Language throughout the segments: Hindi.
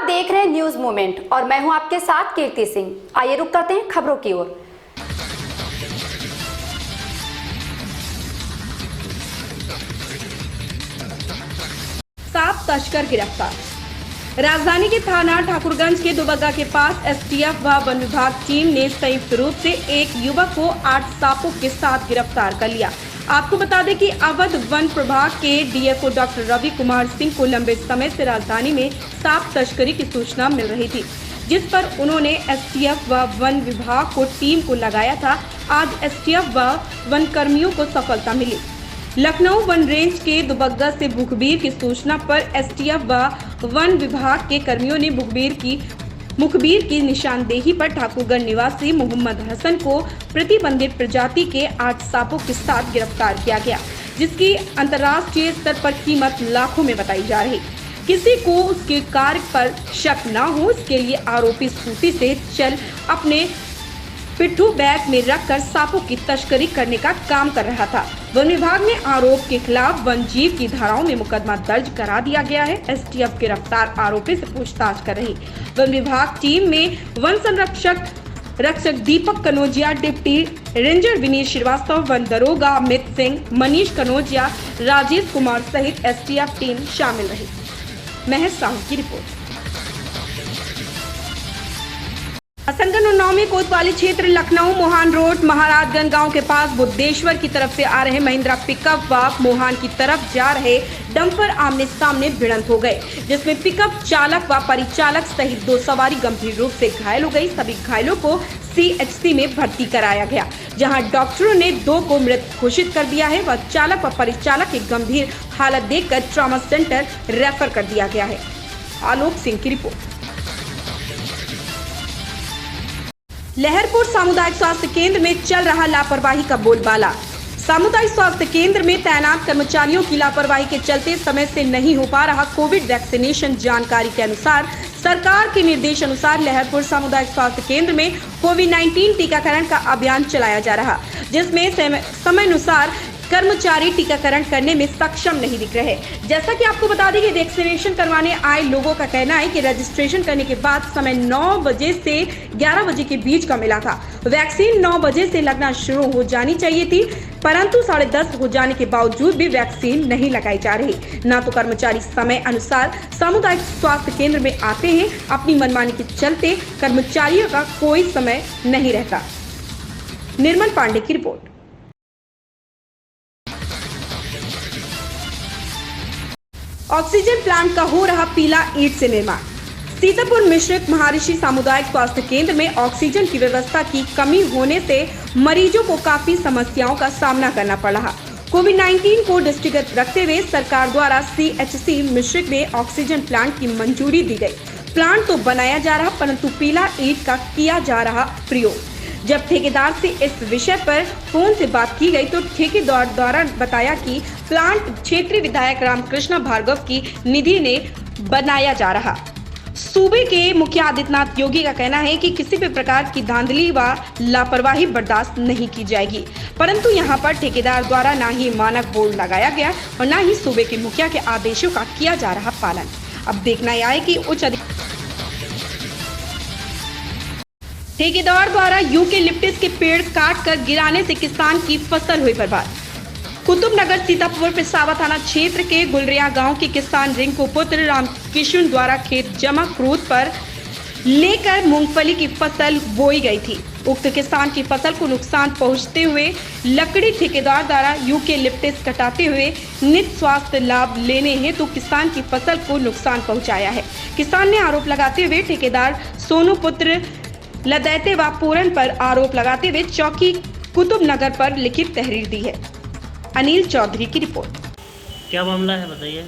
देख रहे हैं न्यूज मोमेंट और मैं हूं आपके साथ कीर्ति सिंह। आइए रुक करते हैं खबरों की ओर। सांप तस्कर गिरफ्तार। राजधानी के थाना ठाकुरगंज के दुबग्गा के पास एसटीएफ व वन विभाग टीम ने संयुक्त रूप से एक युवक को 8 सांपों के साथ गिरफ्तार कर लिया। आपको बता दें कि अवध वन प्रभाग के डीएफओ डॉक्टर रवि कुमार सिंह को लंबे समय से राजधानी में सांप तस्करी की सूचना मिल रही थी, जिस पर उन्होंने एसटीएफ व वन विभाग को टीम को लगाया था। आज एसटीएफ व वन कर्मियों को सफलता मिली। लखनऊ वन रेंज के दुबग्गा से मुखबिर की सूचना पर एसटीएफ व वन विभाग के कर्मियों ने मुखबिर की निशानदेही पर ठाकुरगंज निवासी मोहम्मद हसन को प्रतिबंधित प्रजाति के 8 सांपों के साथ गिरफ्तार किया गया, जिसकी अंतर्राष्ट्रीय स्तर पर कीमत लाखों में बताई जा रही। किसी को उसके कार्य पर शक न हो, इसके लिए आरोपी स्कूटी से चल अपने पिट्ठू बैग में रखकर सांपों की तस्करी करने का काम कर रहा था। वन विभाग ने आरोप के खिलाफ वन जीव की धाराओं में मुकदमा दर्ज करा दिया गया है। एसटीएफ गिरफ्तार आरोपी से पूछताछ कर रही। वन विभाग टीम में वन रक्षक दीपक कनौजिया, डिप्टी रेंजर विनीत श्रीवास्तव, वन दरोगा अमित सिंह, मनीष कनौजिया, राजेश कुमार सहित एसटीएफ टीम शामिल रही। महज साहू की रिपोर्ट। हसनगंज उन्नाव में कोतवाली क्षेत्र लखनऊ मोहान रोड महाराजगंज गांव के पास बुद्धेश्वर की तरफ से आ रहे महिंद्रा पिकअप व मोहान की तरफ जा रहे डंपर आमने सामने भिड़ंत हो गए, जिसमें पिकअप चालक व परिचालक सहित 2 सवारी गंभीर रूप से घायल हो गई। सभी घायलों को सीएचसी में भर्ती कराया गया, जहां डॉक्टरों ने 2 को मृत घोषित कर दिया है व चालक व परिचालक की गंभीर हालत देखकर ट्रॉमा सेंटर रेफर कर दिया गया है। आलोक सिंह की रिपोर्ट। लहरपुर सामुदायिक स्वास्थ्य केंद्र में चल रहा लापरवाही का बोलबाला। सामुदायिक स्वास्थ्य केंद्र में तैनात कर्मचारियों की लापरवाही के चलते समय से नहीं हो पा रहा कोविड वैक्सीनेशन। जानकारी के अनुसार सरकार के निर्देश अनुसार लहरपुर सामुदायिक स्वास्थ्य केंद्र में कोविड-19 टीकाकरण का अभियान चलाया जा रहा, जिसमें समय अनुसार कर्मचारी टीकाकरण करने में सक्षम नहीं दिख रहे। जैसा कि आपको बता दें कि वैक्सीनेशन करवाने आए लोगों का कहना है कि रजिस्ट्रेशन करने के बाद समय 9 बजे से 11 बजे के बीच का मिला था। वैक्सीन 9 बजे से लगना शुरू हो जानी चाहिए थी, परंतु 10:30 हो जाने के बावजूद भी वैक्सीन नहीं लगाई जा रही। न तो कर्मचारी समय अनुसार सामुदायिक स्वास्थ्य केंद्र में आते हैं, अपनी मनमानी के चलते कर्मचारियों का कोई समय नहीं रहता। निर्मल पांडे की रिपोर्ट। ऑक्सीजन प्लांट का हो रहा पीला ईंट से निर्माण। सीतापुर मिश्रित महर्षि सामुदायिक स्वास्थ्य केंद्र में ऑक्सीजन की व्यवस्था की कमी होने से मरीजों को काफी समस्याओं का सामना करना पड़ रहा। कोविड-19 को दृष्टिगत रखते हुए सरकार द्वारा सीएचसी मिश्रित में ऑक्सीजन प्लांट की मंजूरी दी गई। प्लांट तो बनाया जा रहा, परंतु पीला ईंट का किया जा रहा प्रयोग। जब ठेकेदार से इस विषय पर फोन से बात की गई तो ठेकेदार द्वारा बताया कि प्लांट क्षेत्रीय विधायक रामकृष्ण भार्गव की निधि ने बनाया जा रहा। सूबे के मुखिया आदित्यनाथ योगी का कहना है कि किसी भी प्रकार की धांधली व लापरवाही बर्दाश्त नहीं की जाएगी, परंतु यहां पर ठेकेदार द्वारा न ही मानक बोर्ड लगाया गया और न ही सूबे के मुखिया के आदेशों का किया जा रहा पालन। अब देखना यह है कि उच्च ठेकेदार द्वारा यूकेलिप्टस के पेड़ काटकर गिराने से किसान की फसल हुई बर्बाद। कुतुबनगर सीतापुर पिसावा थाना क्षेत्र के गुलरिया गांव के किसान रिंकू पुत्र रामकिशन द्वारा खेत जमा क्रूद पर लेकर मूंगफली की फसल बोई गई थी। उक्त किसान की फसल को नुकसान पहुंचते हुए लकड़ी ठेकेदार द्वारा यूकेलिप्टस कटाते हुए नित स्वास्थ्य लाभ लेने हेतु किसान की फसल को नुकसान पहुंचाया है। किसान ने आरोप लगाते हुए ठेकेदार सोनू पुत्र लदैते व पूरन पर आरोप लगाते हुए चौकी कुतुबनगर पर लिखित तहरीर दी है। अनिल चौधरी की रिपोर्ट। क्या मामला है बताइए।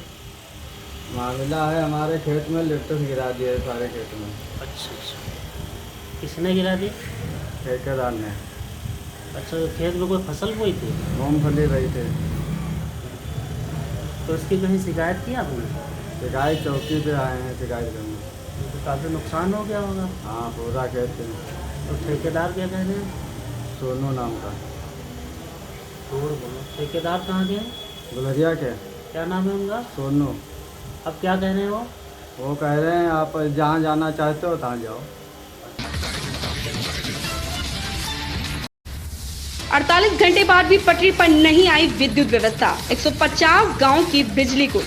मामला है हमारे खेत में लिप्टस गिरा दिया है सारे खेत में। अच्छा, किसने गिरा दी? ठेकेदार ने। अच्छा, तो खेत में कोई फसल बोई थी? मूंगफली रही थी। तो इसकी कहीं शिकायत की आपने? शिकायत चौकी पे आए हैं शिकायत करने। तो काफ़ी नुकसान हो गया होगा। हाँ, पूरा खेत में। तो ठेकेदार क्या कह रहे हैं? सोनू नाम का। ठेकेदार कहाँ के? गुलरिया के। क्या नाम है उनका? सोनू। अब क्या कह रहे हैं वो? वो कह रहे हैं आप जहाँ जाना चाहते हो तहाँ जाओ। 48 घंटे बाद भी पटरी पर नहीं आई विद्युत व्यवस्था, 150 गांव की बिजली गुल।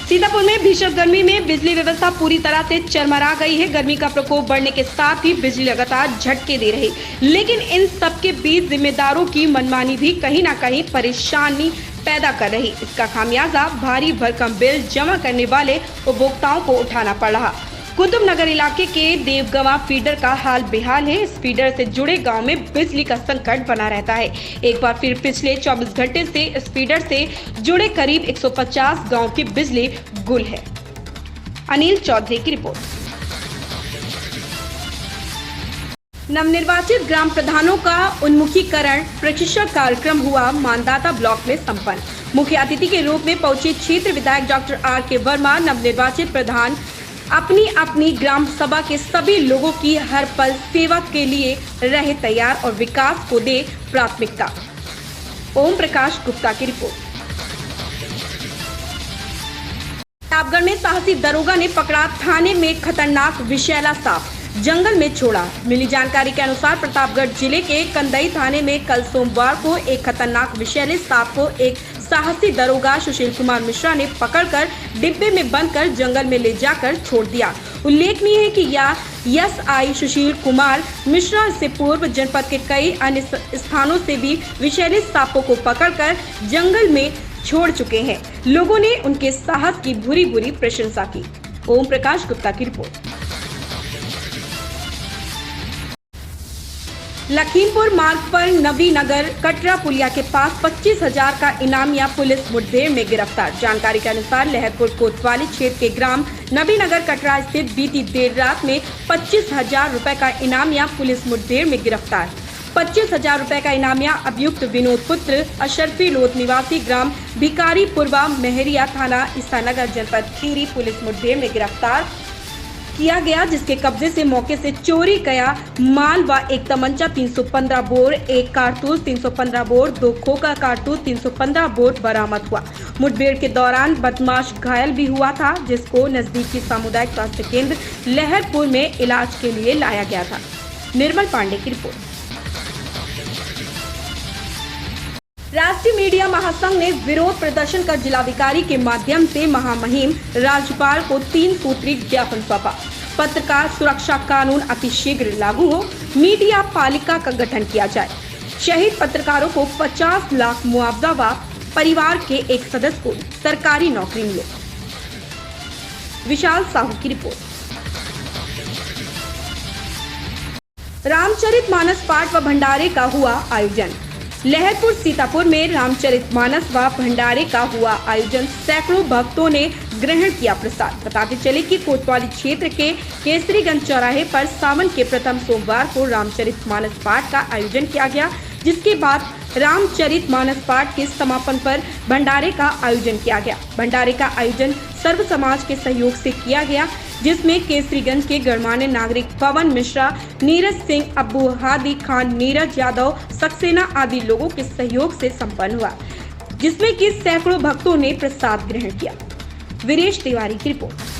सीतापुर में भीषण गर्मी में बिजली व्यवस्था पूरी तरह से चरमरा गई है। गर्मी का प्रकोप बढ़ने के साथ ही बिजली लगातार झटके दे रही, लेकिन इन सबके बीच जिम्मेदारों की मनमानी भी कहीं ना कहीं परेशानी पैदा कर रही। इसका खामियाजा भारी भरकम बिल जमा करने वाले उपभोक्ताओं को उठाना पड़ रहा। कुतुब नगर इलाके के देवगवा फीडर का हाल बेहाल है। इस फीडर से जुड़े गांव में बिजली का संकट बना रहता है। एक बार फिर पिछले 24 घंटे से इस फीडर से जुड़े करीब 150 गांव की बिजली गुल है। अनिल चौधरी की रिपोर्ट। नवनिर्वाचित ग्राम प्रधानों का उन्मुखीकरण प्रशिक्षण कार्यक्रम हुआ मानदाता ब्लॉक में संपन्न। मुख्य अतिथि के रूप में पहुंचे क्षेत्र विधायक डॉक्टर R.K. वर्मा। नवनिर्वाचित प्रधान अपनी अपनी ग्राम सभा के सभी लोगों की हर पल सेवा के लिए रहे तैयार और विकास को दे प्राथमिकता। ओम प्रकाश गुप्ता की रिपोर्ट। प्रतापगढ़ में साहसी दरोगा ने पकड़ा थाने में खतरनाक विषैला सांप, जंगल में छोड़ा। मिली जानकारी के अनुसार प्रतापगढ़ जिले के कंदई थाने में कल सोमवार को एक खतरनाक विषैले सांप को एक साहसी दरोगा सुशील कुमार मिश्रा ने पकड़कर डिब्बे में बंद कर जंगल में ले जाकर छोड़ दिया। उल्लेखनीय है कि यह SI सुशील कुमार मिश्रा से पूर्व जनपद के कई अन्य स्थानों से भी विषैले सांपों को पकड़कर जंगल में छोड़ चुके हैं। लोगों ने उनके साहस की भूरी भूरी प्रशंसा की। ओम प्रकाश गुप्ता की रिपोर्ट। लखीमपुर मार्ग पर नवीनगर कटरा पुलिया के पास 25,000 का इनामिया पुलिस मुठभेड़ में गिरफ्तार। जानकारी के अनुसार लहरपुर कोतवाली क्षेत्र के ग्राम नवीनगर कटरा स्थित बीती देर रात में 25,000 रुपए का इनामिया पुलिस मुठभेड़ में गिरफ्तार। 25,000 रुपए का इनामिया अभियुक्त विनोद पुत्र अशरफी लोध निवासी ग्राम भिकारी पुरवा मेहरिया थाना ईसानगर जनपद खीरी पुलिस मुठभेड़ में गिरफ्तार किया गया, जिसके कब्जे से मौके से चोरी गया माल व एक तमंचा 315 बोर, एक कारतूस 315 बोर, 2 खोखा कारतूस 315 बोर बरामद हुआ। मुठभेड़ के दौरान बदमाश घायल भी हुआ था, जिसको नजदीकी सामुदायिक स्वास्थ्य केंद्र लहरपुर में इलाज के लिए लाया गया था। निर्मल पांडे की रिपोर्ट। राष्ट्रीय मीडिया महासंघ ने विरोध प्रदर्शन कर जिलाधिकारी के माध्यम से महामहिम राज्यपाल को 3 सूत्री ज्ञापन सौंपा। पत्रकार सुरक्षा कानून अतिशीघ्र लागू हो, मीडिया पालिका का गठन किया जाए, शहीद पत्रकारों को 50 लाख मुआवजा व परिवार के एक सदस्य को सरकारी नौकरी मिले। विशाल साहू की रिपोर्ट। रामचरितमानस पाठ व भंडारे का हुआ आयोजन। लहरपुर सीतापुर में रामचरितमानस व भंडारे का हुआ आयोजन। सैकड़ों भक्तों ने ग्रहण किया प्रसाद। बताते चले कि कोतवाली क्षेत्र के केसरीगंज चौराहे पर सावन के प्रथम सोमवार को रामचरितमानस पाठ का आयोजन किया गया, जिसके बाद रामचरितमानस पाठ के समापन पर भंडारे का आयोजन किया गया। भंडारे का आयोजन सर्व समाज के सहयोग से किया गया, जिसमें केसरीगंज के गणमान्य नागरिक पवन मिश्रा, नीरज सिंह, अब्बू हादी खान, नीरज यादव, सक्सेना आदि लोगों के सहयोग से संपन्न हुआ, जिसमें कि सैकड़ों भक्तों ने प्रसाद ग्रहण किया। वीरेश तिवारी की रिपोर्ट।